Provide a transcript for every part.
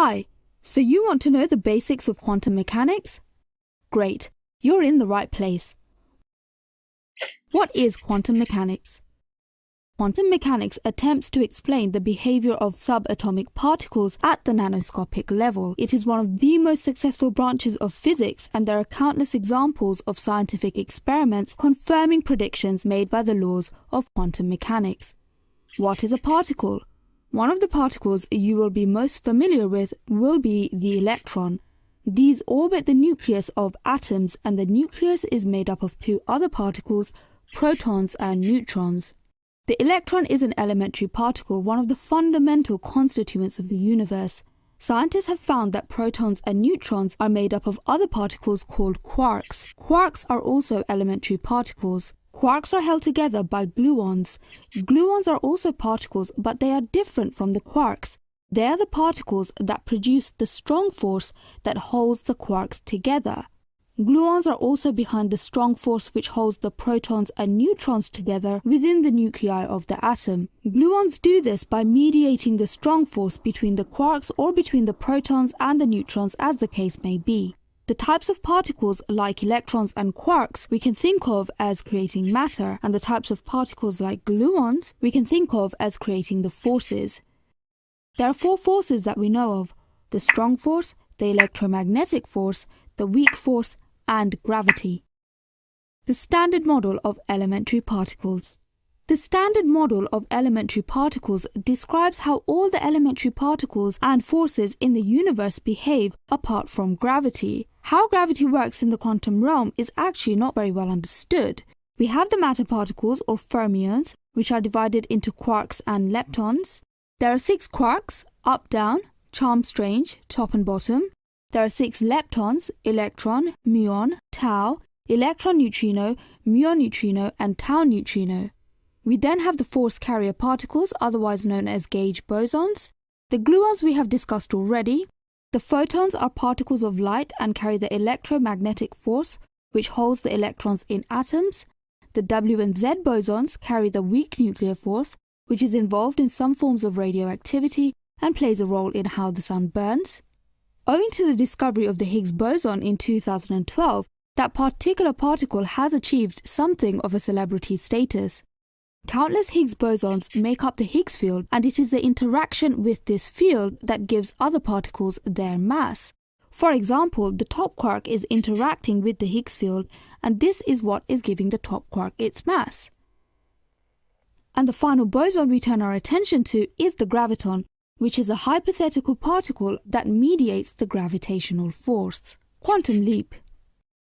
Hi, so you want to know the basics of quantum mechanics? Great, you're in the right place. What is quantum mechanics? Quantum mechanics attempts to explain the behavior of subatomic particles at the nanoscopic level. It is one of the most successful branches of physics, and there are countless examples of scientific experiments confirming predictions made by the laws of quantum mechanics. What is a particle? One of the particles you will be most familiar with will be the electron. These orbit the nucleus of atoms, and the nucleus is made up of two other particles, protons and neutrons. The electron is an elementary particle, one of the fundamental constituents of the universe. Scientists have found that protons and neutrons are made up of other particles called quarks. Quarks are also elementary particles. Quarks are held together by gluons. Gluons are also particles, but they are different from the quarks. They are the particles that produce the strong force that holds the quarks together. Gluons are also behind the strong force which holds the protons and neutrons together within the nuclei of the atom. Gluons do this by mediating the strong force between the quarks or between the protons and the neutrons, as the case may be. The types of particles like electrons and quarks we can think of as creating matter, and the types of particles like gluons we can think of as creating the forces. There are four forces that we know of: the strong force, the electromagnetic force, the weak force, and gravity. The standard model of elementary particles. The standard model of elementary particles describes how all the elementary particles and forces in the universe behave apart from gravity. How gravity works in the quantum realm is actually not very well understood. We have the matter particles, or fermions, which are divided into quarks and leptons. There are 6 quarks, up, down, charm, strange, top and bottom. There are 6 leptons, electron, muon, tau, electron neutrino, muon neutrino, and tau neutrino. We then have the force carrier particles, otherwise known as gauge bosons. The gluons we have discussed already. The photons are particles of light and carry the electromagnetic force, which holds the electrons in atoms. The W and Z bosons carry the weak nuclear force, which is involved in some forms of radioactivity and plays a role in how the sun burns. Owing to the discovery of the Higgs boson in 2012, that particular particle has achieved something of a celebrity status. Countless Higgs bosons make up the Higgs field, and it is the interaction with this field that gives other particles their mass. For example, the top quark is interacting with the Higgs field, and this is what is giving the top quark its mass. And the final boson we turn our attention to is the graviton, which is a hypothetical particle that mediates the gravitational force. Quantum leap.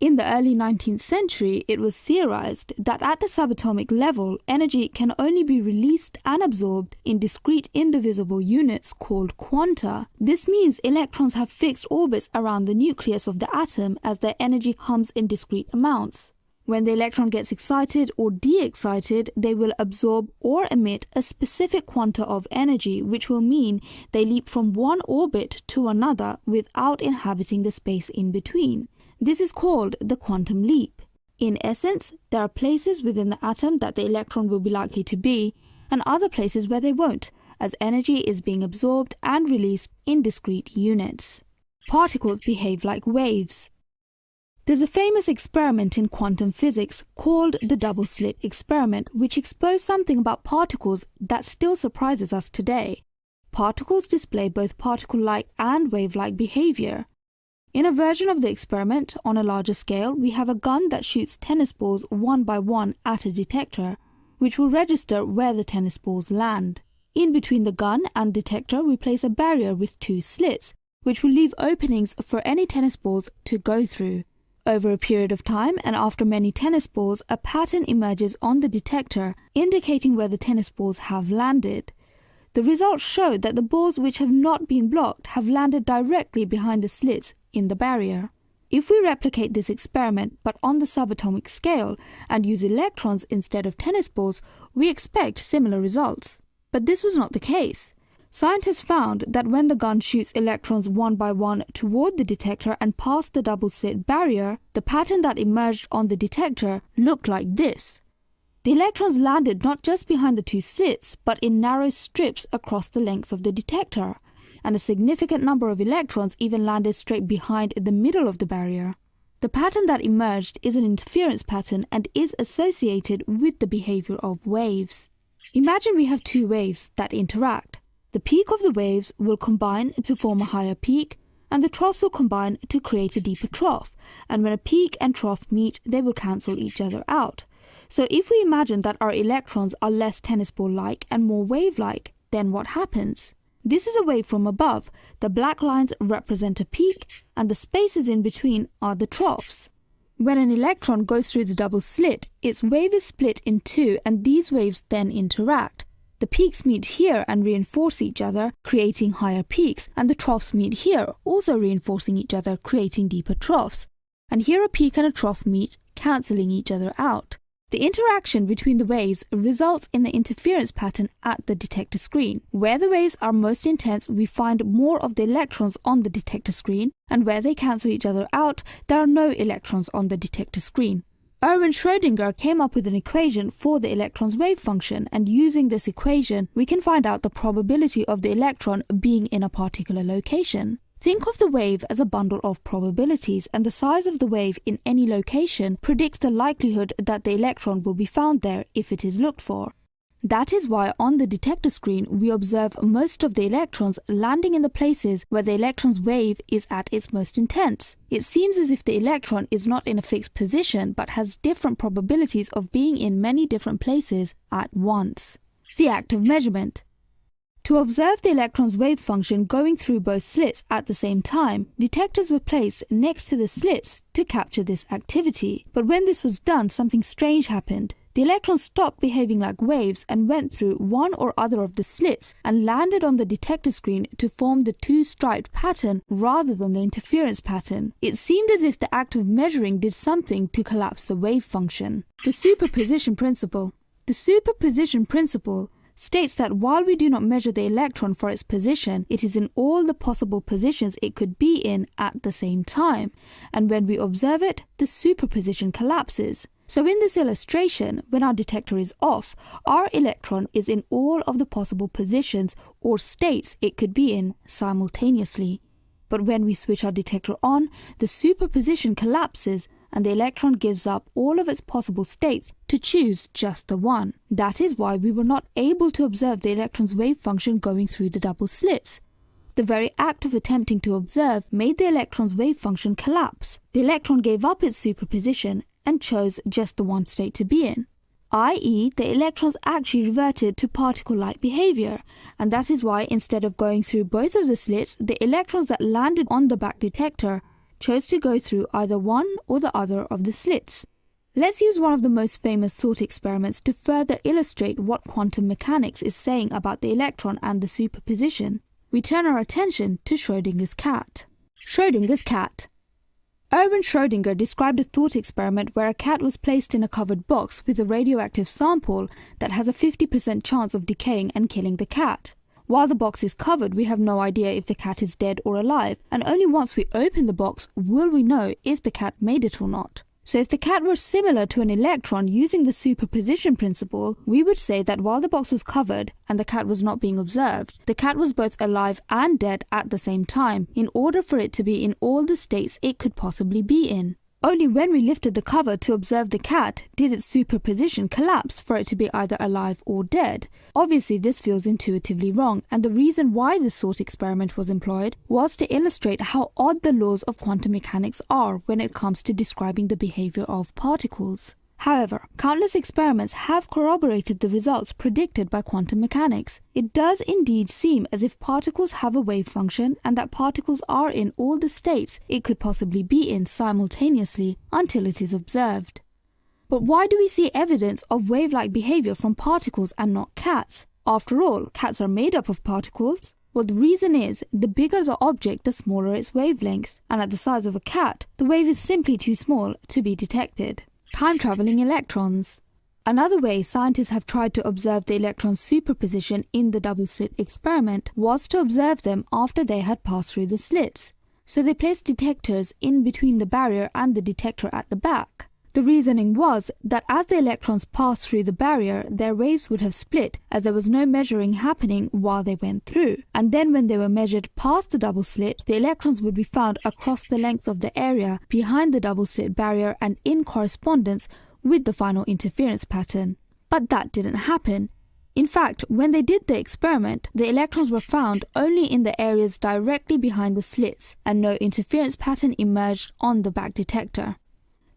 In the early 19th century, it was theorized that at the subatomic level, energy can only be released and absorbed in discrete indivisible units called quanta. This means electrons have fixed orbits around the nucleus of the atom as their energy comes in discrete amounts. When the electron gets excited or de-excited, they will absorb or emit a specific quanta of energy, which will mean they leap from one orbit to another without inhabiting the space in between. This is called the quantum leap. In essence, there are places within the atom that the electron will be likely to be, and other places where they won't, as energy is being absorbed and released in discrete units. Particles behave like waves. There's a famous experiment in quantum physics called the double-slit experiment, which exposed something about particles that still surprises us today. Particles display both particle-like and wave-like behavior. In a version of the experiment, on a larger scale, we have a gun that shoots tennis balls one by one at a detector, which will register where the tennis balls land. In between the gun and detector, we place a barrier with 2 slits, which will leave openings for any tennis balls to go through. Over a period of time, and after many tennis balls, a pattern emerges on the detector, indicating where the tennis balls have landed. The results show that the balls which have not been blocked have landed directly behind the slits in the barrier. If we replicate this experiment, but on the subatomic scale, and use electrons instead of tennis balls, we expect similar results. But this was not the case. Scientists found that when the gun shoots electrons one by one toward the detector and past the double-slit barrier, the pattern that emerged on the detector looked like this. The electrons landed not just behind the 2 slits, but in narrow strips across the length of the detector, and a significant number of electrons even landed straight behind the middle of the barrier. The pattern that emerged is an interference pattern and is associated with the behavior of waves. Imagine we have two waves that interact. The peak of the waves will combine to form a higher peak, and the troughs will combine to create a deeper trough, and when a peak and trough meet, they will cancel each other out. So if we imagine that our electrons are less tennis ball-like and more wave-like, then what happens? This is a wave from above. The black lines represent a peak, and the spaces in between are the troughs. When an electron goes through the double slit, its wave is split in two, and these waves then interact. The peaks meet here and reinforce each other, creating higher peaks, and the troughs meet here, also reinforcing each other, creating deeper troughs. And here a peak and a trough meet, cancelling each other out. The interaction between the waves results in the interference pattern at the detector screen. Where the waves are most intense, we find more of the electrons on the detector screen, and where they cancel each other out, there are no electrons on the detector screen. Erwin Schrödinger came up with an equation for the electron's wave function, and using this equation, we can find out the probability of the electron being in a particular location. Think of the wave as a bundle of probabilities, and the size of the wave in any location predicts the likelihood that the electron will be found there if it is looked for. That is why on the detector screen we observe most of the electrons landing in the places where the electron's wave is at its most intense. It seems as if the electron is not in a fixed position but has different probabilities of being in many different places at once. The act of measurement. To observe the electron's wave function going through both slits at the same time, detectors were placed next to the slits to capture this activity. But when this was done, something strange happened. The electrons stopped behaving like waves and went through one or other of the slits and landed on the detector screen to form the two-striped pattern rather than the interference pattern. It seemed as if the act of measuring did something to collapse the wave function. The superposition principle. The superposition principle states that while we do not measure the electron for its position, it is in all the possible positions it could be in at the same time, and when we observe it, the superposition collapses. So in this illustration, when our detector is off, our electron is in all of the possible positions or states it could be in simultaneously. But when we switch our detector on, the superposition collapses and the electron gives up all of its possible states to choose just the one. That is why we were not able to observe the electron's wave function going through the double slits. The very act of attempting to observe made the electron's wave function collapse. The electron gave up its superposition and chose just the one state to be in. i.e., the electrons actually reverted to particle-like behavior, and that is why instead of going through both of the slits, the electrons that landed on the back detector chose to go through either one or the other of the slits. Let's use one of the most famous thought experiments to further illustrate what quantum mechanics is saying about the electron and the superposition. We turn our attention to Schrödinger's cat. Schrödinger's cat. Erwin Schrödinger described a thought experiment where a cat was placed in a covered box with a radioactive sample that has a 50% chance of decaying and killing the cat. While the box is covered, we have no idea if the cat is dead or alive, and only once we open the box will we know if the cat made it or not. So if the cat were similar to an electron using the superposition principle, we would say that while the box was covered and the cat was not being observed, the cat was both alive and dead at the same time in order for it to be in all the states it could possibly be in. Only when we lifted the cover to observe the cat did its superposition collapse for it to be either alive or dead. Obviously this feels intuitively wrong, and the reason why this thought experiment was employed was to illustrate how odd the laws of quantum mechanics are when it comes to describing the behavior of particles. However, countless experiments have corroborated the results predicted by quantum mechanics. It does indeed seem as if particles have a wave function and that particles are in all the states it could possibly be in simultaneously until it is observed. But why do we see evidence of wave-like behavior from particles and not cats? After all, cats are made up of particles. Well, the reason is, the bigger the object, the smaller its wavelength, and at the size of a cat, the wave is simply too small to be detected. Time-traveling electrons. Another way scientists have tried to observe the electron's superposition in the double-slit experiment was to observe them after they had passed through the slits. So they placed detectors in between the barrier and the detector at the back. The reasoning was that as the electrons passed through the barrier, their waves would have split as there was no measuring happening while they went through. And then when they were measured past the double slit, the electrons would be found across the length of the area behind the double slit barrier and in correspondence with the final interference pattern. But that didn't happen. In fact, when they did the experiment, the electrons were found only in the areas directly behind the slits, and no interference pattern emerged on the back detector.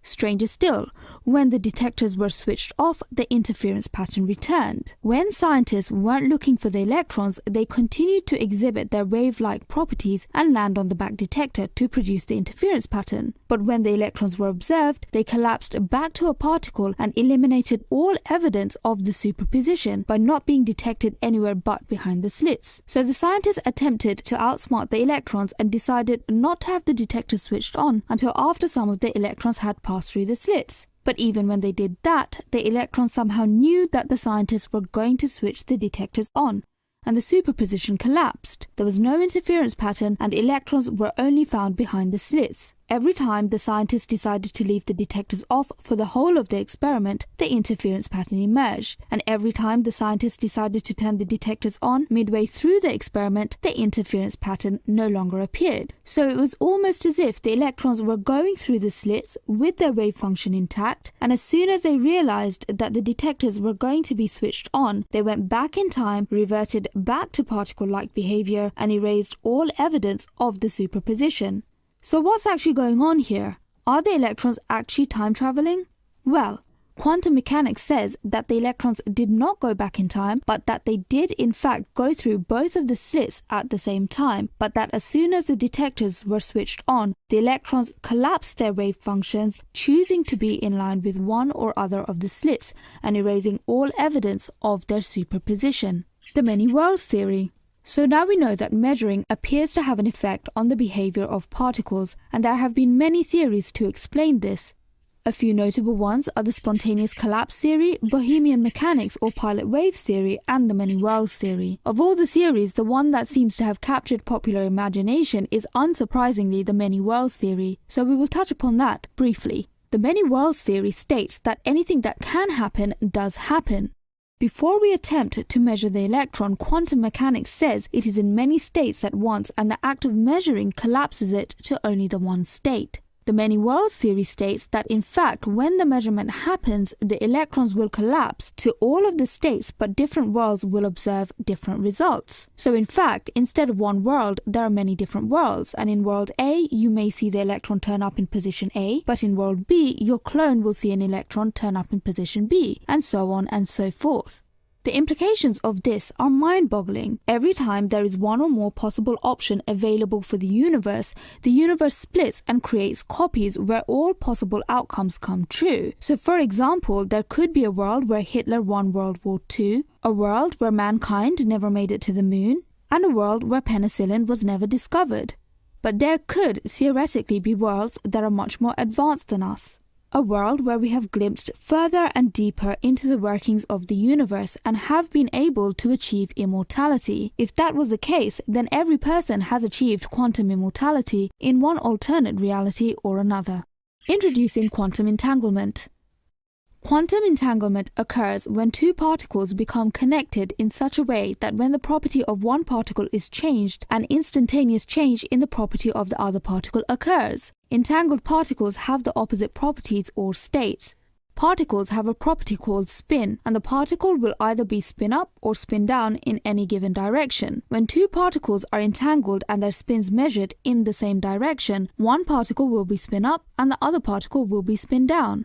Stranger still, when the detectors were switched off, the interference pattern returned. When scientists weren't looking for the electrons, they continued to exhibit their wave-like properties and land on the back detector to produce the interference pattern. But when the electrons were observed, they collapsed back to a particle and eliminated all evidence of the superposition by not being detected anywhere but behind the slits. So the scientists attempted to outsmart the electrons and decided not to have the detector switched on until after some of the electrons had passed through the slits. But even when they did that, the electrons somehow knew that the scientists were going to switch the detectors on, and the superposition collapsed. There was no interference pattern and electrons were only found behind the slits. Every time the scientists decided to leave the detectors off for the whole of the experiment, the interference pattern emerged. And every time the scientists decided to turn the detectors on midway through the experiment, the interference pattern no longer appeared. So it was almost as if the electrons were going through the slits with their wave function intact, and as soon as they realized that the detectors were going to be switched on, they went back in time, reverted back to particle-like behavior, and erased all evidence of the superposition. So what's actually going on here? Are the electrons actually time traveling? Well, quantum mechanics says that the electrons did not go back in time, but that they did in fact go through both of the slits at the same time, but that as soon as the detectors were switched on, the electrons collapsed their wave functions, choosing to be in line with one or other of the slits and erasing all evidence of their superposition. The many worlds theory. So now we know that measuring appears to have an effect on the behavior of particles, and there have been many theories to explain this. A few notable ones are the spontaneous collapse theory, Bohemian mechanics or pilot waves theory, and the many worlds theory. Of all the theories, the one that seems to have captured popular imagination is unsurprisingly the many worlds theory, so we will touch upon that briefly. The many worlds theory states that anything that can happen does happen. Before we attempt to measure the electron, quantum mechanics says it is in many states at once, and the act of measuring collapses it to only the one state. The many worlds theory states that in fact when the measurement happens, the electrons will collapse to all of the states, but different worlds will observe different results. So in fact, instead of one world, there are many different worlds, and in world A, you may see the electron turn up in position A, but in world B, your clone will see an electron turn up in position B, and so on and so forth. The implications of this are mind-boggling. Every time there is one or more possible option available for the universe splits and creates copies where all possible outcomes come true. So for example, there could be a world where Hitler won World War II, a world where mankind never made it to the moon, and a world where penicillin was never discovered. But there could theoretically be worlds that are much more advanced than us. A world where we have glimpsed further and deeper into the workings of the universe and have been able to achieve immortality. If that was the case, then every person has achieved quantum immortality in one alternate reality or another. Introducing quantum entanglement. Quantum entanglement occurs when two particles become connected in such a way that when the property of one particle is changed, an instantaneous change in the property of the other particle occurs. Entangled particles have the opposite properties or states. Particles have a property called spin, and the particle will either be spin up or spin down in any given direction. When two particles are entangled and their spins measured in the same direction, one particle will be spin up and the other particle will be spin down.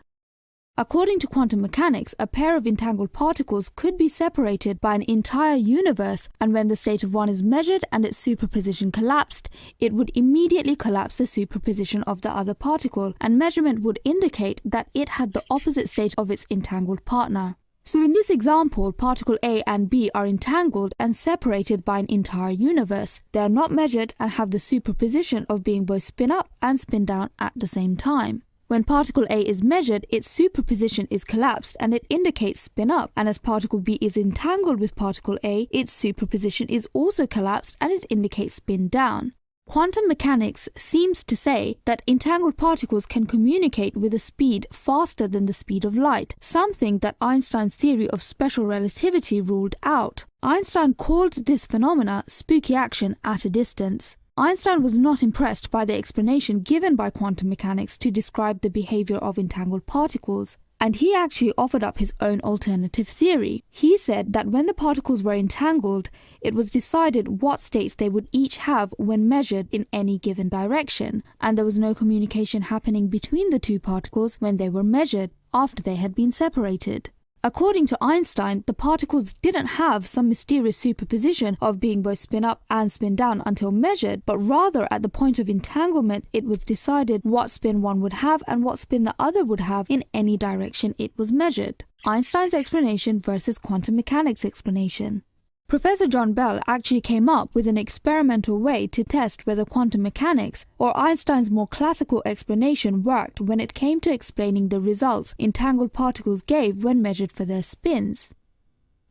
According to quantum mechanics, a pair of entangled particles could be separated by an entire universe, and when the state of one is measured and its superposition collapsed, it would immediately collapse the superposition of the other particle, and measurement would indicate that it had the opposite state of its entangled partner. So in this example, particle A and B are entangled and separated by an entire universe. They are not measured and have the superposition of being both spin up and spin down at the same time. When particle A is measured, its superposition is collapsed and it indicates spin up, and as particle B is entangled with particle A, its superposition is also collapsed and it indicates spin down. Quantum mechanics seems to say that entangled particles can communicate with a speed faster than the speed of light, something that Einstein's theory of special relativity ruled out. Einstein called this phenomena spooky action at a distance. Einstein was not impressed by the explanation given by quantum mechanics to describe the behavior of entangled particles, and he actually offered up his own alternative theory. He said that when the particles were entangled, it was decided what states they would each have when measured in any given direction, and there was no communication happening between the two particles when they were measured after they had been separated. According to Einstein, the particles didn't have some mysterious superposition of being both spin up and spin down until measured, but rather at the point of entanglement it was decided what spin one would have and what spin the other would have in any direction it was measured. Einstein's explanation versus quantum mechanics explanation. Professor John Bell actually came up with an experimental way to test whether quantum mechanics or Einstein's more classical explanation worked when it came to explaining the results entangled particles gave when measured for their spins.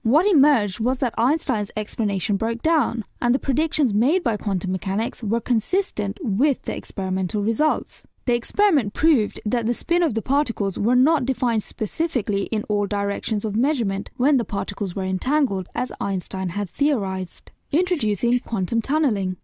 What emerged was that Einstein's explanation broke down, and the predictions made by quantum mechanics were consistent with the experimental results. The experiment proved that the spin of the particles were not defined specifically in all directions of measurement when the particles were entangled, as Einstein had theorized. Introducing quantum tunneling.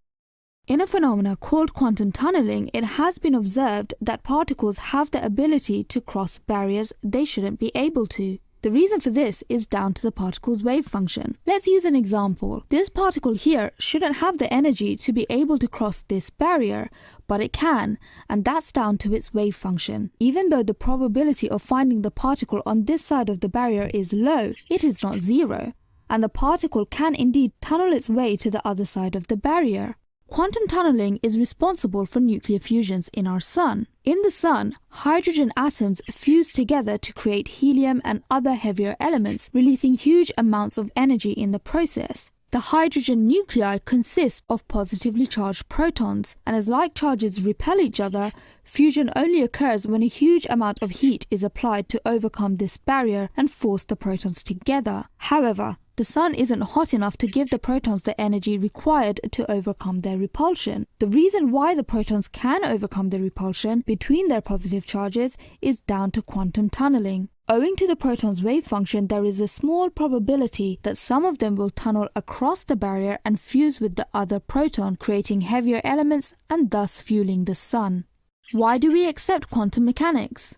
In a phenomena called quantum tunneling, it has been observed that particles have the ability to cross barriers they shouldn't be able to. The reason for this is down to the particle's wave function. Let's use an example. This particle here shouldn't have the energy to be able to cross this barrier, but it can, and that's down to its wave function. Even though the probability of finding the particle on this side of the barrier is low, it is not zero, and the particle can indeed tunnel its way to the other side of the barrier. Quantum tunneling is responsible for nuclear fusions in our Sun. In the Sun, hydrogen atoms fuse together to create helium and other heavier elements, releasing huge amounts of energy in the process. The hydrogen nuclei consist of positively charged protons, and as like charges repel each other, fusion only occurs when a huge amount of heat is applied to overcome this barrier and force the protons together. However, the Sun isn't hot enough to give the protons the energy required to overcome their repulsion. The reason why the protons can overcome the repulsion between their positive charges is down to quantum tunneling. Owing to the proton's wave function, there is a small probability that some of them will tunnel across the barrier and fuse with the other proton, creating heavier elements and thus fueling the Sun. Why do we accept quantum mechanics?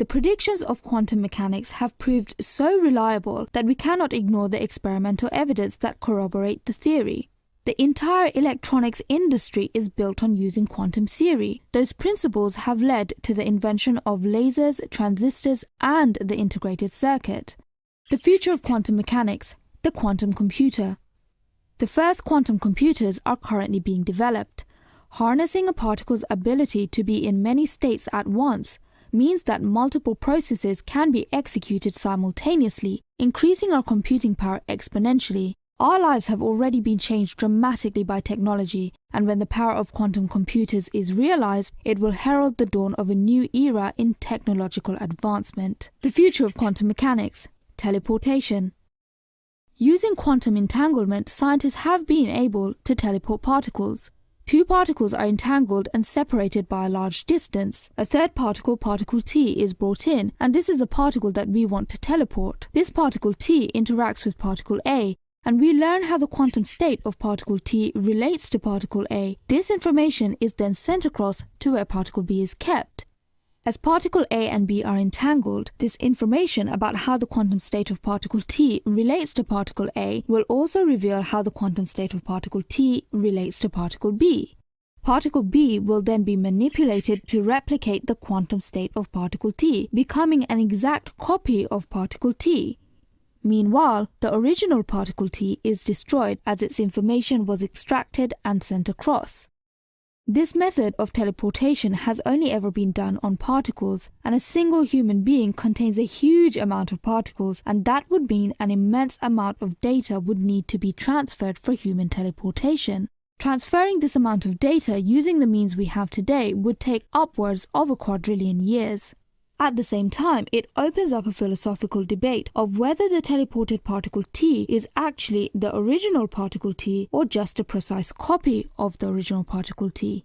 The predictions of quantum mechanics have proved so reliable that we cannot ignore the experimental evidence that corroborate the theory. The entire electronics industry is built on using quantum theory. Those principles have led to the invention of lasers, transistors, and the integrated circuit. The future of quantum mechanics, the quantum computer. The first quantum computers are currently being developed. Harnessing a particle's ability to be in many states at once means that multiple processes can be executed simultaneously, increasing our computing power exponentially. Our lives have already been changed dramatically by technology, and when the power of quantum computers is realized, it will herald the dawn of a new era in technological advancement. The future of quantum mechanics, teleportation. Using quantum entanglement, scientists have been able to teleport particles. Two particles are entangled and separated by a large distance. A third particle, particle T, is brought in, and this is a particle that we want to teleport. This particle T interacts with particle A, and we learn how the quantum state of particle T relates to particle A. This information is then sent across to where particle B is kept. As particle A and B are entangled, this information about how the quantum state of particle T relates to particle A will also reveal how the quantum state of particle T relates to particle B. Particle B will then be manipulated to replicate the quantum state of particle T, becoming an exact copy of particle T. Meanwhile, the original particle T is destroyed as its information was extracted and sent across. This method of teleportation has only ever been done on particles, and a single human being contains a huge amount of particles, and that would mean an immense amount of data would need to be transferred for human teleportation. Transferring this amount of data using the means we have today would take upwards of 250 billion years. At the same time, it opens up a philosophical debate of whether the teleported particle T is actually the original particle T or just a precise copy of the original particle T.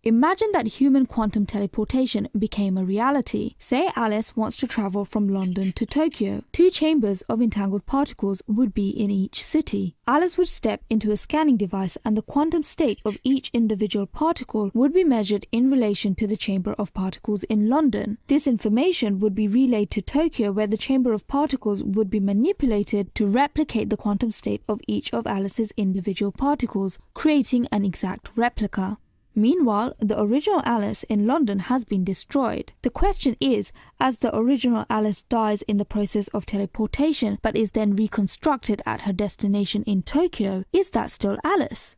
Imagine that human quantum teleportation became a reality. Say Alice wants to travel from London to Tokyo. 2 chambers of entangled particles would be in each city. Alice would step into a scanning device and the quantum state of each individual particle would be measured in relation to the chamber of particles in London. This information would be relayed to Tokyo, where the chamber of particles would be manipulated to replicate the quantum state of each of Alice's individual particles, creating an exact replica. Meanwhile, the original Alice in London has been destroyed. The question is, as the original Alice dies in the process of teleportation but is then reconstructed at her destination in Tokyo, is that still Alice?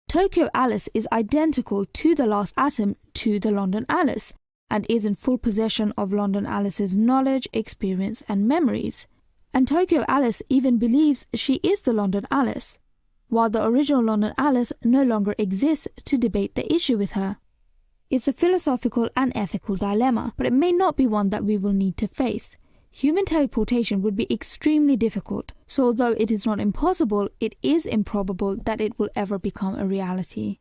Tokyo Alice is identical to the last atom to the London Alice and is in full possession of London Alice's knowledge, experience and memories. And Tokyo Alice even believes she is the London Alice, while the original London Alice no longer exists to debate the issue with her. It's a philosophical and ethical dilemma, but it may not be one that we will need to face. Human teleportation would be extremely difficult, so although it is not impossible, it is improbable that it will ever become a reality.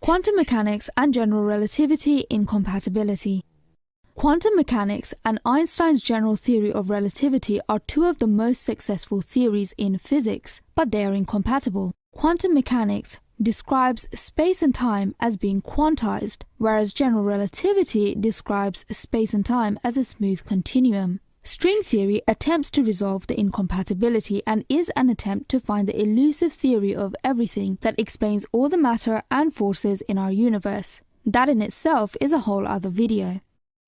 Quantum mechanics and general relativity incompatibility. Quantum mechanics and Einstein's general theory of relativity are 2 of the most successful theories in physics, but they are incompatible. Quantum mechanics describes space and time as being quantized, whereas general relativity describes space and time as a smooth continuum. String theory attempts to resolve the incompatibility and is an attempt to find the elusive theory of everything that explains all the matter and forces in our universe. That in itself is a whole other video.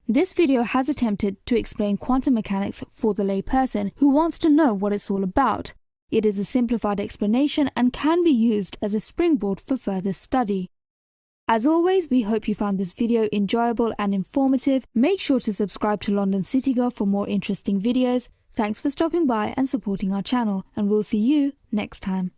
This video has attempted to explain quantum mechanics for the layperson who wants to know what it's all about. It is a simplified explanation and can be used as a springboard for further study. As always, we hope you found this video enjoyable and informative. Make sure to subscribe to London City Girl for more interesting videos. Thanks for stopping by and supporting our channel, and we'll see you next time.